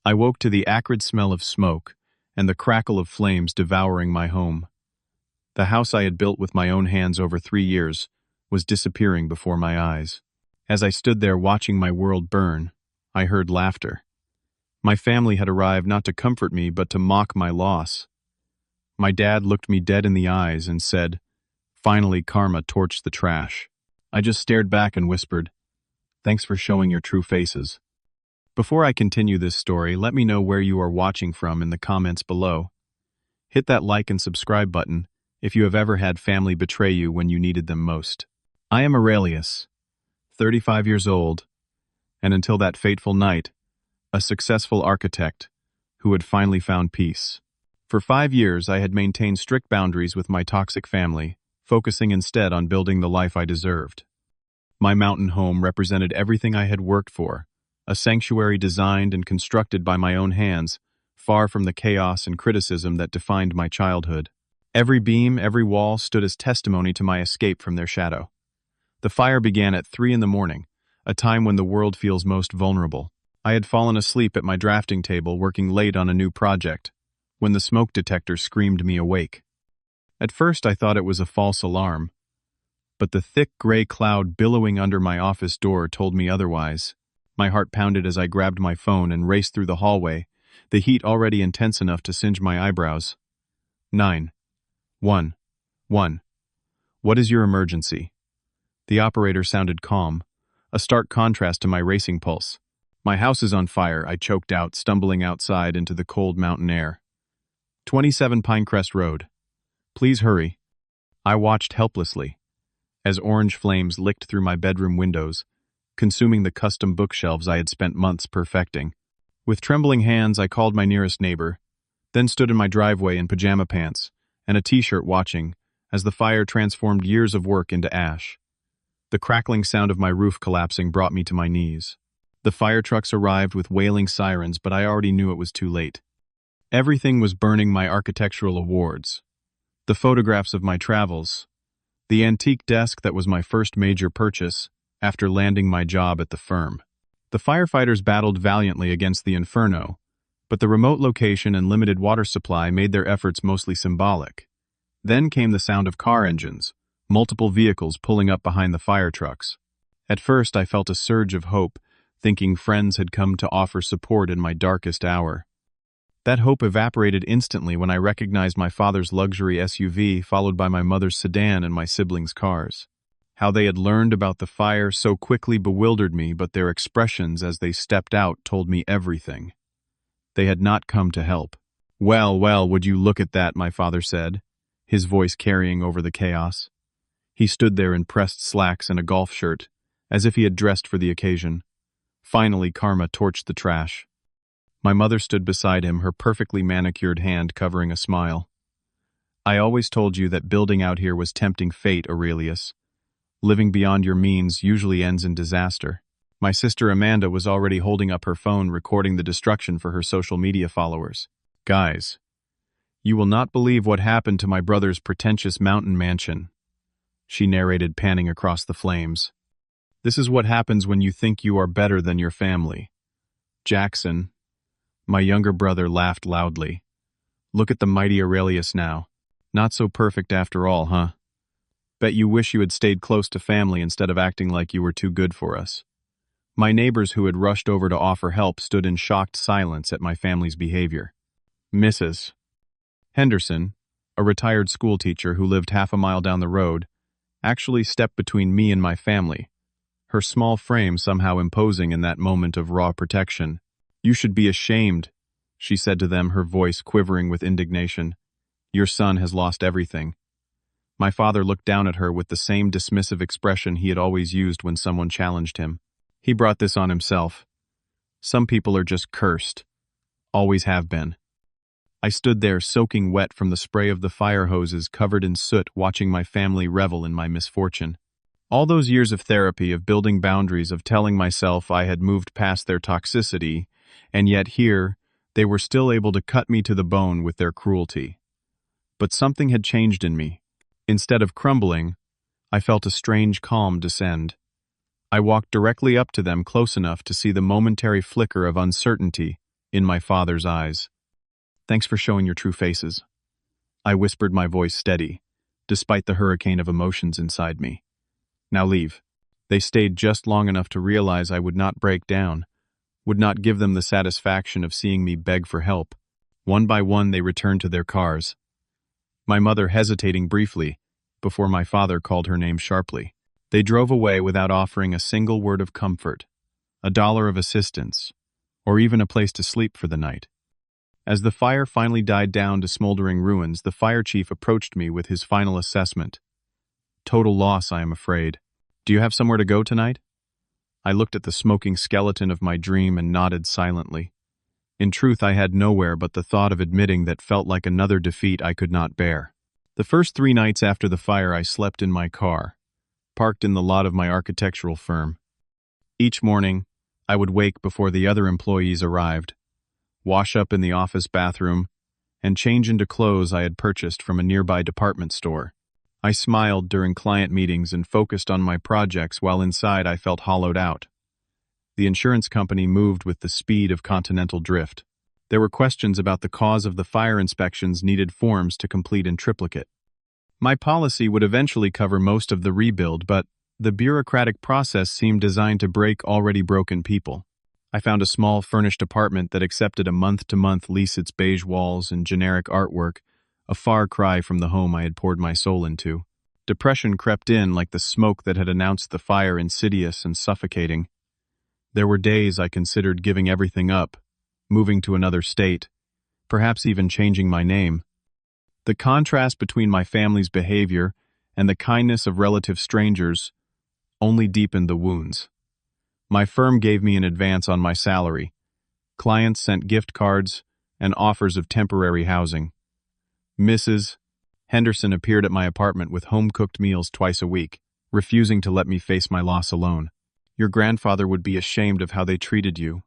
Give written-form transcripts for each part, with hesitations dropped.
I woke to the acrid smell of smoke and the crackle of flames devouring my home. The house I had built with my own hands over 3 years was disappearing before my eyes. As I stood there watching my world burn, I heard laughter. My family had arrived not to comfort me but to mock my loss. My dad looked me dead in the eyes and said, "Finally, karma torched the trash." I just stared back and whispered, "Thanks for showing your true faces." Before I continue this story, let me know where you are watching from in the comments below. Hit that like and subscribe button if you have ever had family betray you when you needed them most. I am Aurelius, 35 years old, and until that fateful night, a successful architect who had finally found peace. For 5 years, I had maintained strict boundaries with my toxic family, focusing instead on building the life I deserved. My mountain home represented everything I had worked for, a sanctuary designed and constructed by my own hands, far from the chaos and criticism that defined my childhood. Every beam, every wall stood as testimony to my escape from their shadow. The fire began at 3 a.m, a time when the world feels most vulnerable. I had fallen asleep at my drafting table working late on a new project, when the smoke detector screamed me awake. At first I thought it was a false alarm, but the thick gray cloud billowing under my office door told me otherwise. My heart pounded as I grabbed my phone and raced through the hallway, the heat already intense enough to singe my eyebrows. 911. What is your emergency? The operator sounded calm, a stark contrast to my racing pulse. My house is on fire, I choked out, stumbling outside into the cold mountain air. 27 Pinecrest Road. Please hurry. I watched helplessly as orange flames licked through my bedroom windows, consuming the custom bookshelves I had spent months perfecting. With trembling hands, I called my nearest neighbor, then stood in my driveway in pajama pants and a t-shirt watching as the fire transformed years of work into ash. The crackling sound of my roof collapsing brought me to my knees. The fire trucks arrived with wailing sirens, but I already knew it was too late. Everything was burning: my architectural awards, the photographs of my travels, the antique desk that was my first major purchase after landing my job at the firm. The firefighters battled valiantly against the inferno, but the remote location and limited water supply made their efforts mostly symbolic. Then came the sound of car engines, multiple vehicles pulling up behind the fire trucks. At first I felt a surge of hope, thinking friends had come to offer support in my darkest hour. That hope evaporated instantly when I recognized my father's luxury SUV followed by my mother's sedan and my siblings' cars. How they had learned about the fire so quickly bewildered me, but their expressions as they stepped out told me everything. They had not come to help. "Well, well, would you look at that," my father said, his voice carrying over the chaos. He stood there in pressed slacks and a golf shirt, as if he had dressed for the occasion. Finally, karma torched the trash. My mother stood beside him, her perfectly manicured hand covering a smile. "I always told you that building out here was tempting fate, Aurelius. Living beyond your means usually ends in disaster." My sister Amanda was already holding up her phone recording the destruction for her social media followers. "Guys, you will not believe what happened to my brother's pretentious mountain mansion," she narrated, panning across the flames. "This is what happens when you think you are better than your family. Jackson," my younger brother, laughed loudly. "Look at the mighty Aurelius now. Not so perfect after all, huh? Bet you wish you had stayed close to family instead of acting like you were too good for us." My neighbors, who had rushed over to offer help, stood in shocked silence at my family's behavior. Mrs. Henderson, a retired schoolteacher who lived half a mile down the road, actually stepped between me and my family, her small frame somehow imposing in that moment of raw protection. "You should be ashamed," she said to them, her voice quivering with indignation. "Your son has lost everything." My father looked down at her with the same dismissive expression he had always used when someone challenged him. He brought this on himself. Some people are just cursed. Always have been. I stood there soaking wet from the spray of the fire hoses, covered in soot, watching my family revel in my misfortune. All those years of therapy, of building boundaries, of telling myself I had moved past their toxicity, and yet here, they were still able to cut me to the bone with their cruelty. But something had changed in me. Instead of crumbling, I felt a strange calm descend. I walked directly up to them, close enough to see the momentary flicker of uncertainty in my father's eyes. "Thanks for showing your true faces." I whispered, my voice steady, despite the hurricane of emotions inside me. "Now leave." They stayed just long enough to realize I would not break down, would not give them the satisfaction of seeing me beg for help. One by one they returned to their cars, my mother hesitating briefly, before my father called her name sharply. They drove away without offering a single word of comfort, a dollar of assistance, or even a place to sleep for the night. As the fire finally died down to smoldering ruins, the fire chief approached me with his final assessment. "Total loss, I am afraid. Do you have somewhere to go tonight?" I looked at the smoking skeleton of my dream and nodded silently. In truth, I had nowhere but the thought of admitting that felt like another defeat I could not bear. The first 3 nights after the fire, I slept in my car, parked in the lot of my architectural firm. Each morning, I would wake before the other employees arrived, wash up in the office bathroom, and change into clothes I had purchased from a nearby department store. I smiled during client meetings and focused on my projects while inside I felt hollowed out. The insurance company moved with the speed of continental drift. There were questions about the cause of the fire inspections, needed forms to complete in triplicate. My policy would eventually cover most of the rebuild, but the bureaucratic process seemed designed to break already broken people. I found a small furnished apartment that accepted a month-to-month lease, its beige walls and generic artwork, a far cry from the home I had poured my soul into. Depression crept in like the smoke that had announced the fire, insidious and suffocating. There were days I considered giving everything up, moving to another state, perhaps even changing my name. The contrast between my family's behavior and the kindness of relative strangers only deepened the wounds. My firm gave me an advance on my salary. Clients sent gift cards and offers of temporary housing. Mrs. Henderson appeared at my apartment with home-cooked meals twice a week, refusing to let me face my loss alone. "Your grandfather would be ashamed of how they treated you,"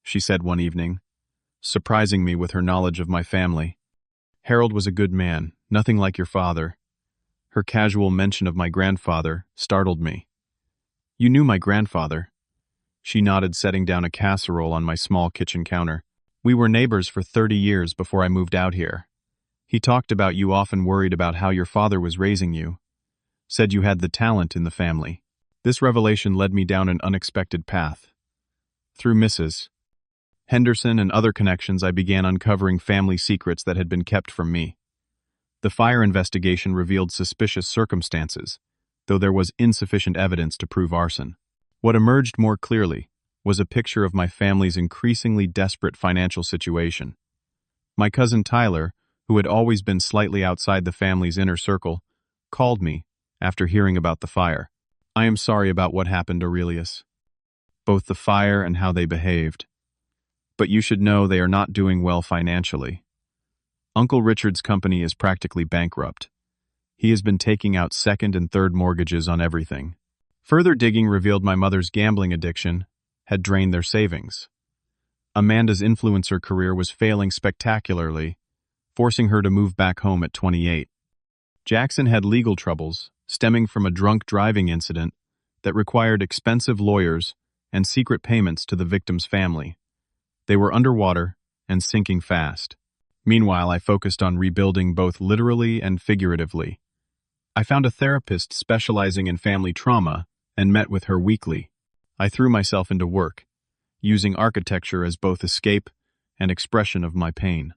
she said one evening, surprising me with her knowledge of my family. "Harold was a good man, nothing like your father." Her casual mention of my grandfather startled me. "You knew my grandfather?" She nodded, setting down a casserole on my small kitchen counter. "We were neighbors for 30 years before I moved out here. He talked about you, often worried about how your father was raising you. Said you had the talent in the family." This revelation led me down an unexpected path. Through Mrs. Henderson and other connections, I began uncovering family secrets that had been kept from me. The fire investigation revealed suspicious circumstances, though there was insufficient evidence to prove arson. What emerged more clearly was a picture of my family's increasingly desperate financial situation. My cousin Tyler, who had always been slightly outside the family's inner circle, called me after hearing about the fire. "I am sorry about what happened, Aurelius. Both the fire and how they behaved. But you should know they are not doing well financially. Uncle Richard's company is practically bankrupt. He has been taking out second and third mortgages on everything." Further digging revealed my mother's gambling addiction had drained their savings. Amanda's influencer career was failing spectacularly, forcing her to move back home at 28. Jackson had legal troubles, stemming from a drunk driving incident that required expensive lawyers and secret payments to the victim's family. They were underwater and sinking fast. Meanwhile, I focused on rebuilding both literally and figuratively. I found a therapist specializing in family trauma and met with her weekly. I threw myself into work, using architecture as both escape and expression of my pain.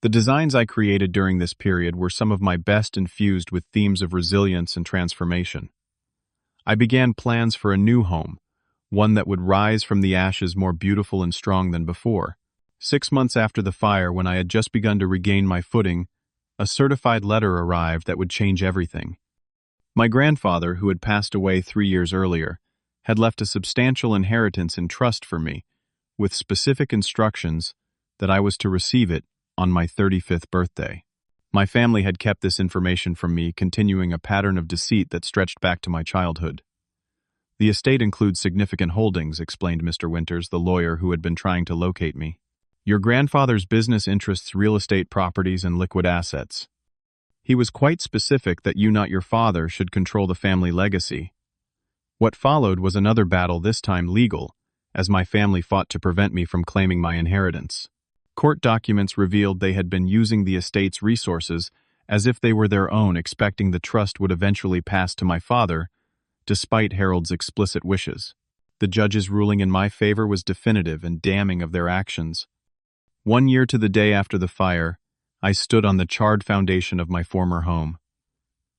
The designs I created during this period were some of my best, infused with themes of resilience and transformation. I began plans for a new home, one that would rise from the ashes more beautiful and strong than before. 6 months after the fire, when I had just begun to regain my footing, a certified letter arrived that would change everything. My grandfather, who had passed away 3 years earlier, had left a substantial inheritance in trust for me, with specific instructions that I was to receive it on my 35th birthday. My family had kept this information from me, continuing a pattern of deceit that stretched back to my childhood. "The estate includes significant holdings," explained Mr. Winters, the lawyer who had been trying to locate me. "Your grandfather's business interests, real estate properties, and liquid assets. He was quite specific that you, not your father, should control the family legacy." What followed was another battle, this time legal, as my family fought to prevent me from claiming my inheritance. Court documents revealed they had been using the estate's resources as if they were their own, expecting the trust would eventually pass to my father, despite Harold's explicit wishes. The judge's ruling in my favor was definitive and damning of their actions. 1 year to the day after the fire, I stood on the charred foundation of my former home.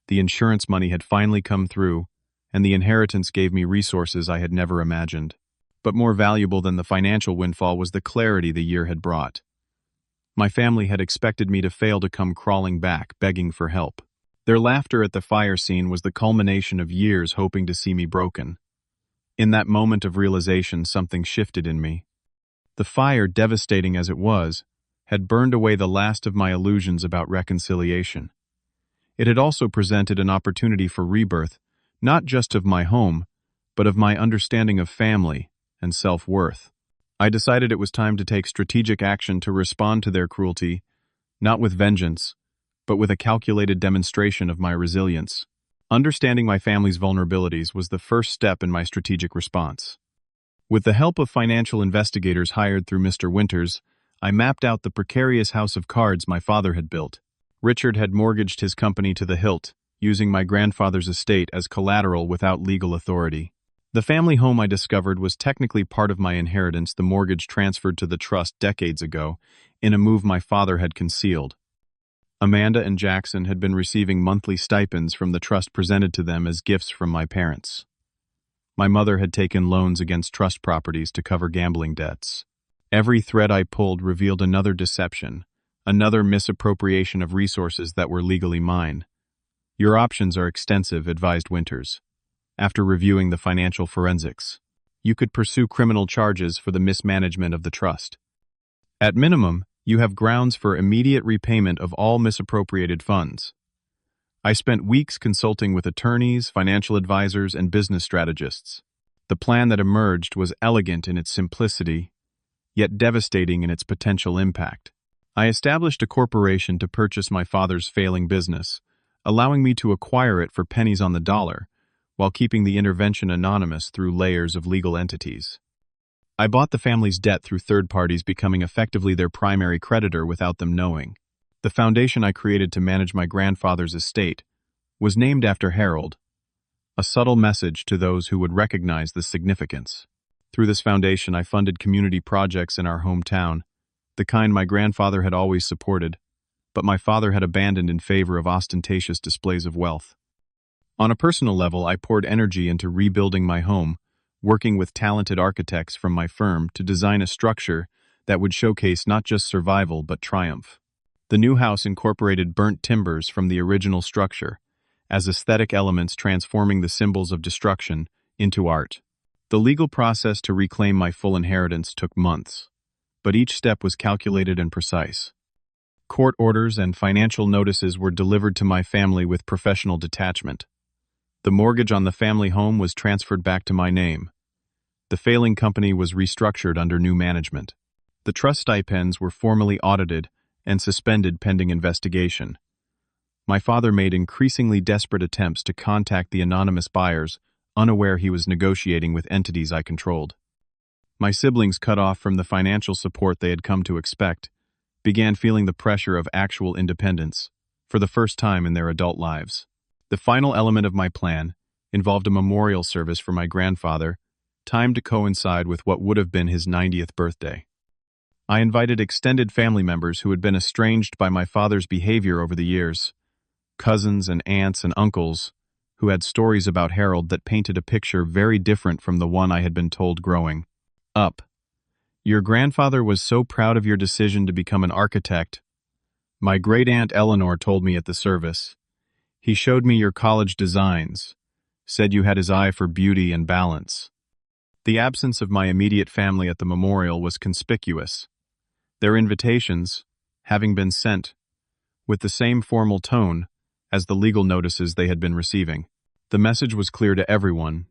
The insurance money had finally come through, and the inheritance gave me resources I had never imagined. But more valuable than the financial windfall was the clarity the year had brought. My family had expected me to fail to come crawling back, begging for help. Their laughter at the fire scene was the culmination of years hoping to see me broken. In that moment of realization, something shifted in me. The fire, devastating as it was, had burned away the last of my illusions about reconciliation. It had also presented an opportunity for rebirth, not just of my home, but of my understanding of family and self-worth. I decided it was time to take strategic action to respond to their cruelty, not with vengeance, but with a calculated demonstration of my resilience. Understanding my family's vulnerabilities was the first step in my strategic response. With the help of financial investigators hired through Mr. Winters, I mapped out the precarious house of cards my father had built. Richard had mortgaged his company to the hilt, using my grandfather's estate as collateral without legal authority. The family home I discovered was technically part of my inheritance, the mortgage transferred to the trust decades ago, in a move my father had concealed. Amanda and Jackson had been receiving monthly stipends from the trust presented to them as gifts from my parents. My mother had taken loans against trust properties to cover gambling debts. Every thread I pulled revealed another deception, another misappropriation of resources that were legally mine. Your options are extensive, advised Winters. After reviewing the financial forensics, you could pursue criminal charges for the mismanagement of the trust. At minimum, you have grounds for immediate repayment of all misappropriated funds. I spent weeks consulting with attorneys, financial advisors, and business strategists. The plan that emerged was elegant in its simplicity, yet devastating in its potential impact. I established a corporation to purchase my father's failing business, allowing me to acquire it for pennies on the dollar, while keeping the intervention anonymous through layers of legal entities. I bought the family's debt through third parties, becoming effectively their primary creditor without them knowing. The foundation I created to manage my grandfather's estate was named after Harold, a subtle message to those who would recognize the significance. Through this foundation, I funded community projects in our hometown, the kind my grandfather had always supported, but my father had abandoned in favor of ostentatious displays of wealth. On a personal level, I poured energy into rebuilding my home, working with talented architects from my firm to design a structure that would showcase not just survival but triumph. The new house incorporated burnt timbers from the original structure, as aesthetic elements, transforming the symbols of destruction into art. The legal process to reclaim my full inheritance took months, but each step was calculated and precise. Court orders and financial notices were delivered to my family with professional detachment. The mortgage on the family home was transferred back to my name. The failing company was restructured under new management. The trust stipends were formally audited and suspended pending investigation. My father made increasingly desperate attempts to contact the anonymous buyers, unaware he was negotiating with entities I controlled. My siblings, cut off from the financial support they had come to expect, began feeling the pressure of actual independence for the first time in their adult lives. The final element of my plan involved a memorial service for my grandfather, timed to coincide with what would have been his 90th birthday. I invited extended family members who had been estranged by my father's behavior over the years, cousins and aunts and uncles who had stories about Harold that painted a picture very different from the one I had been told growing up. Your grandfather was so proud of your decision to become an architect, my great-aunt Eleanor told me at the service. He showed me your college designs, said you had his eye for beauty and balance. The absence of my immediate family at the memorial was conspicuous. Their invitations, having been sent, with the same formal tone as the legal notices they had been receiving. The message was clear to everyone.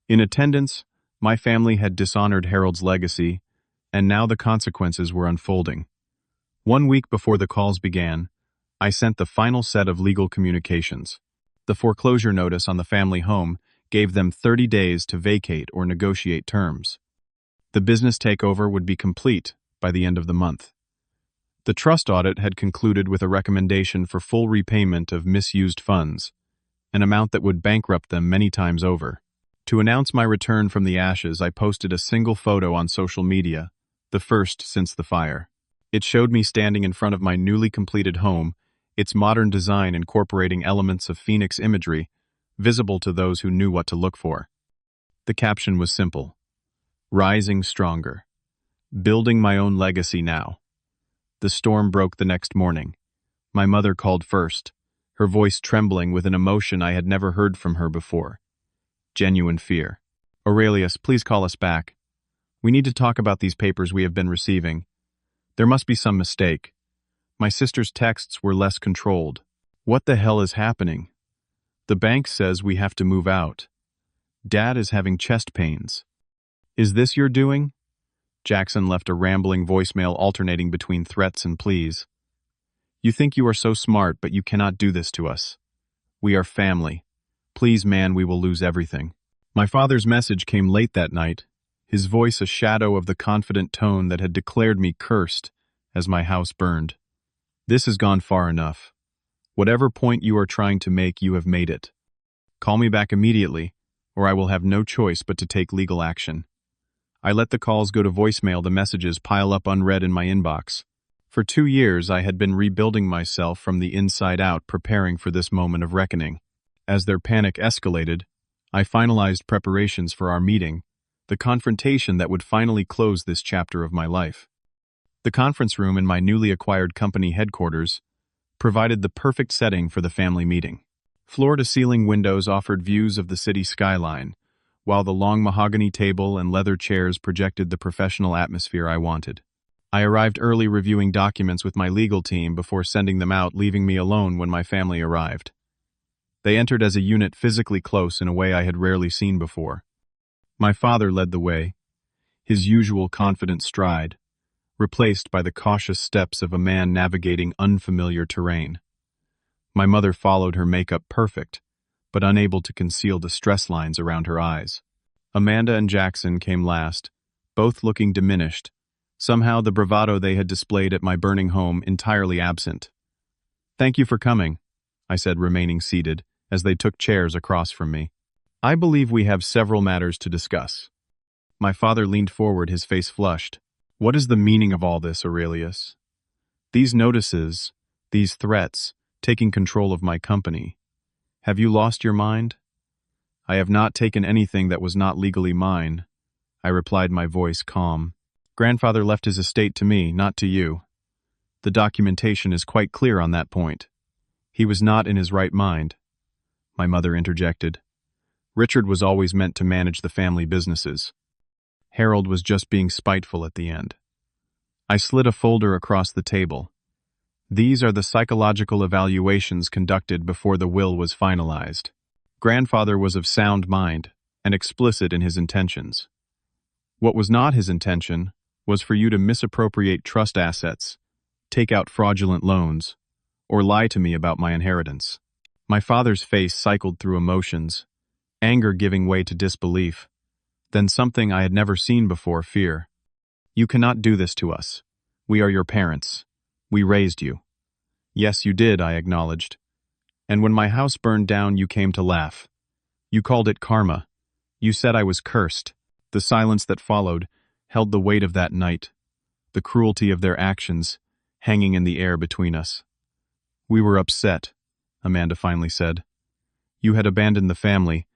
In attendance, my family had dishonored Harold's legacy, and now the consequences were unfolding. 1 week before the calls began, I sent the final set of legal communications. The foreclosure notice on the family home gave them 30 days to vacate or negotiate terms. The business takeover would be complete by the end of the month. The trust audit had concluded with a recommendation for full repayment of misused funds, an amount that would bankrupt them many times over. To announce my return from the ashes, I posted a single photo on social media, the first since the fire. It showed me standing in front of my newly completed home, its modern design incorporating elements of Phoenix imagery, visible to those who knew what to look for. The caption was simple: "Rising stronger. Building my own legacy now." The storm broke the next morning. My mother called first, her voice trembling with an emotion I had never heard from her before. Genuine fear. "Aurelius, please call us back. We need to talk about these papers we have been receiving. There must be some mistake. My sister's texts were less controlled. What the hell is happening? The bank says we have to move out. Dad is having chest pains. Is this your doing?" Jackson left a rambling voicemail alternating between threats and pleas. "You think you are so smart, but you cannot do this to us. We are family. Please, man, we will lose everything." My father's message came late that night, his voice a shadow of the confident tone that had declared me cursed as my house burned. "This has gone far enough. Whatever point you are trying to make, you have made it. Call me back immediately, or I will have no choice but to take legal action." I let the calls go to voicemail, the messages pile up unread in my inbox. For 2 years, I had been rebuilding myself from the inside out, preparing for this moment of reckoning. As their panic escalated, I finalized preparations for our meeting, the confrontation that would finally close this chapter of my life. The conference room in my newly acquired company headquarters provided the perfect setting for the family meeting. Floor-to-ceiling windows offered views of the city skyline, while the long mahogany table and leather chairs projected the professional atmosphere I wanted. I arrived early, reviewing documents with my legal team before sending them out, leaving me alone when my family arrived. They entered as a unit, physically close in a way I had rarely seen before. My father led the way, his usual confident stride, replaced by the cautious steps of a man navigating unfamiliar terrain. My mother followed, her makeup perfect, but unable to conceal the stress lines around her eyes. Amanda and Jackson came last, both looking diminished, somehow the bravado they had displayed at my burning home entirely absent. "Thank you for coming," I said, remaining seated, as they took chairs across from me. "I believe we have several matters to discuss." My father leaned forward, his face flushed. "What is the meaning of all this, Aurelius? These notices, these threats, taking control of my company. Have you lost your mind?" "I have not taken anything that was not legally mine," I replied, my voice calm. "Grandfather left his estate to me, not to you. The documentation is quite clear on that point. He was not in his right mind." My mother interjected. "Richard was always meant to manage the family businesses. Harold was just being spiteful at the end." I slid a folder across the table. "These are the psychological evaluations conducted before the will was finalized. Grandfather was of sound mind and explicit in his intentions. What was not his intention was for you to misappropriate trust assets, take out fraudulent loans, or lie to me about my inheritance." My father's face cycled through emotions, anger giving way to disbelief, then something I had never seen before, fear. "You cannot do this to us. We are your parents. We raised you." "Yes, you did," I acknowledged. "And when my house burned down, you came to laugh. You called it karma. You said I was cursed." The silence that followed held the weight of that night, the cruelty of their actions hanging in the air between us. "We were upset," Amanda finally said. "You had abandoned the family,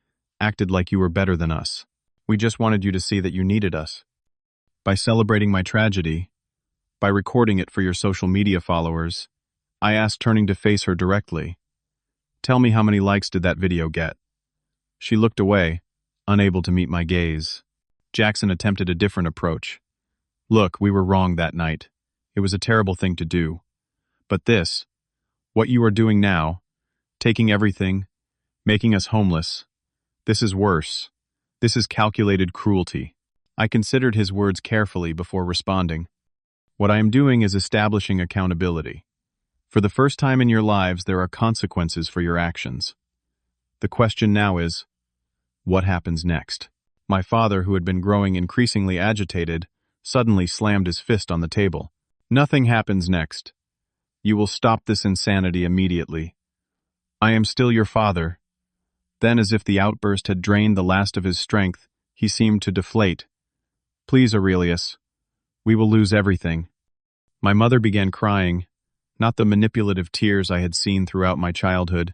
acted like you were better than us. We just wanted you to see that you needed us. By celebrating my tragedy, by recording it for your social media followers," I asked, turning to face her directly. "Tell me, how many likes did that video get?" She looked away, unable to meet my gaze. Jackson attempted a different approach. "Look, we were wrong that night. It was a terrible thing to do. But this, what you are doing now, taking everything, making us homeless, this is worse. This is calculated cruelty." I considered his words carefully before responding. "What I am doing is establishing accountability. For the first time in your lives, there are consequences for your actions. The question now is, what happens next?" My father, who had been growing increasingly agitated, suddenly slammed his fist on the table. "Nothing happens next. You will stop this insanity immediately. I am still your father." Then, as if the outburst had drained the last of his strength, he seemed to deflate. "Please, Aurelius. We will lose everything." My mother began crying, not the manipulative tears I had seen throughout my childhood,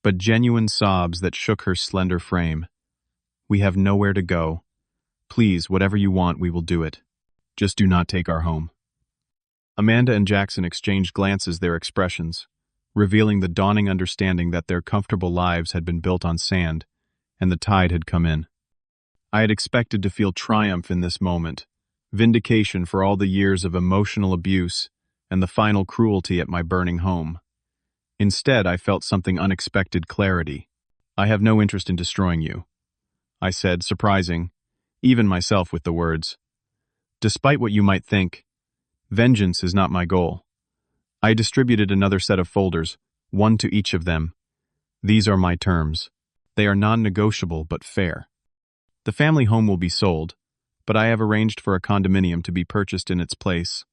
but genuine sobs that shook her slender frame. "We have nowhere to go. Please, whatever you want, we will do it. Just do not take our home." Amanda and Jackson exchanged glances, their expressions, revealing the dawning understanding that their comfortable lives had been built on sand, and the tide had come in. I had expected to feel triumph in this moment, vindication for all the years of emotional abuse and the final cruelty at my burning home. Instead, I felt something unexpected: clarity. "I have no interest in destroying you," I said, surprising even myself with the words. "Despite what you might think, vengeance is not my goal." I distributed another set of folders, one to each of them. "These are my terms. They are non-negotiable but fair. The family home will be sold, but I have arranged for a condominium to be purchased in its place,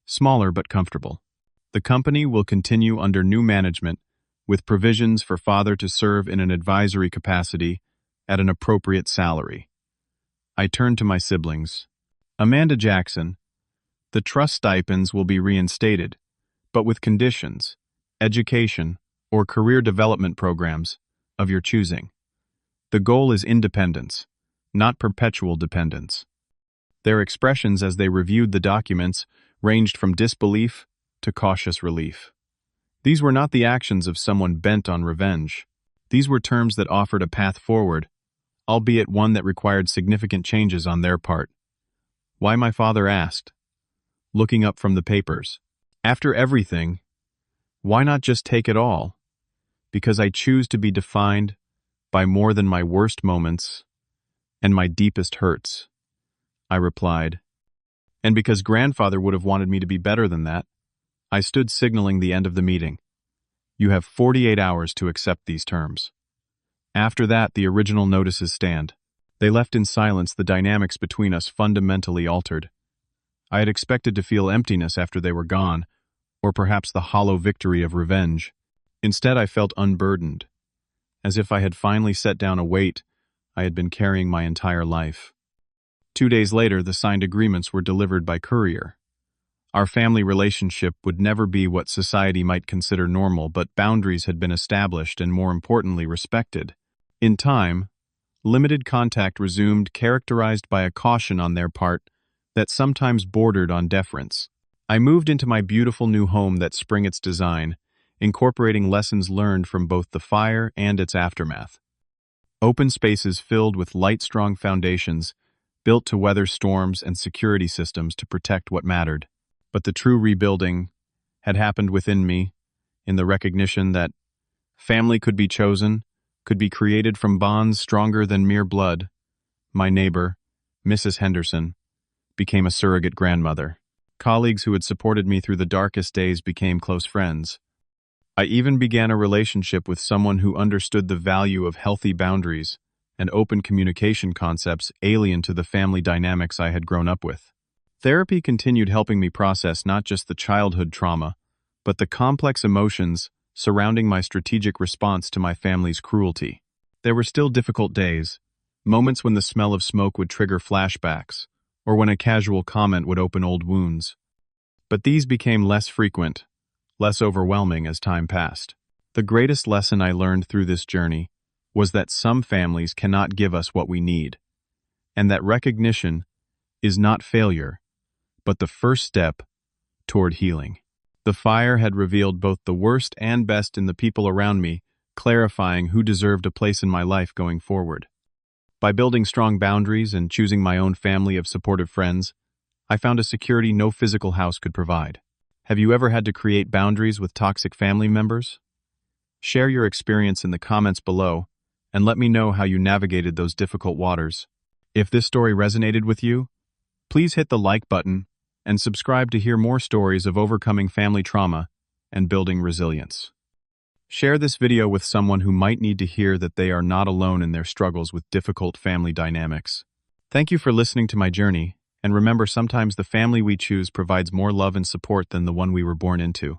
smaller but comfortable. The company will continue under new management, with provisions for father to serve in an advisory capacity at an appropriate salary." I turned to my siblings. "Amanda, Jackson, the trust stipends will be reinstated, but with conditions, education, or career development programs of your choosing. The goal is independence, not perpetual dependence." Their expressions as they reviewed the documents ranged from disbelief to cautious relief. These were not the actions of someone bent on revenge. These were terms that offered a path forward, albeit one that required significant changes on their part. "Why?" my father asked, looking up from the papers. "After everything, why not just take it all?" "Because I choose to be defined by more than my worst moments and my deepest hurts," I replied. "And because grandfather would have wanted me to be better than that." I stood, signaling the end of the meeting. "You have 48 hours to accept these terms. After that, the original notices stand." They left in silence, the dynamics between us fundamentally altered. I had expected to feel emptiness after they were gone, or perhaps the hollow victory of revenge. Instead, I felt unburdened, as if I had finally set down a weight I had been carrying my entire life. 2 days later, the signed agreements were delivered by courier. Our family relationship would never be what society might consider normal, but boundaries had been established and, more importantly, respected. In time, limited contact resumed, characterized by a caution on their part that sometimes bordered on deference. I moved into my beautiful new home that sprang its design, incorporating lessons learned from both the fire and its aftermath. Open spaces filled with light-strong foundations, built to weather storms, and security systems to protect what mattered. But the true rebuilding had happened within me, in the recognition that family could be chosen, could be created from bonds stronger than mere blood. My neighbor, Mrs. Henderson, became a surrogate grandmother. Colleagues who had supported me through the darkest days became close friends. I even began a relationship with someone who understood the value of healthy boundaries and open communication, concepts alien to the family dynamics I had grown up with. Therapy continued, helping me process not just the childhood trauma, but the complex emotions surrounding my strategic response to my family's cruelty. There were still difficult days, moments when the smell of smoke would trigger flashbacks, or when a casual comment would open old wounds. But these became less frequent, less overwhelming as time passed. The greatest lesson I learned through this journey was that some families cannot give us what we need, and that recognition is not failure, but the first step toward healing. The fire had revealed both the worst and best in the people around me, clarifying who deserved a place in my life going forward. By building strong boundaries and choosing my own family of supportive friends, I found a security no physical house could provide. Have you ever had to create boundaries with toxic family members? Share your experience in the comments below, and let me know how you navigated those difficult waters. If this story resonated with you, please hit the like button and subscribe to hear more stories of overcoming family trauma and building resilience. Share this video with someone who might need to hear that they are not alone in their struggles with difficult family dynamics. Thank you for listening to my journey, and remember sometimes the family we choose provides more love and support than the one we were born into.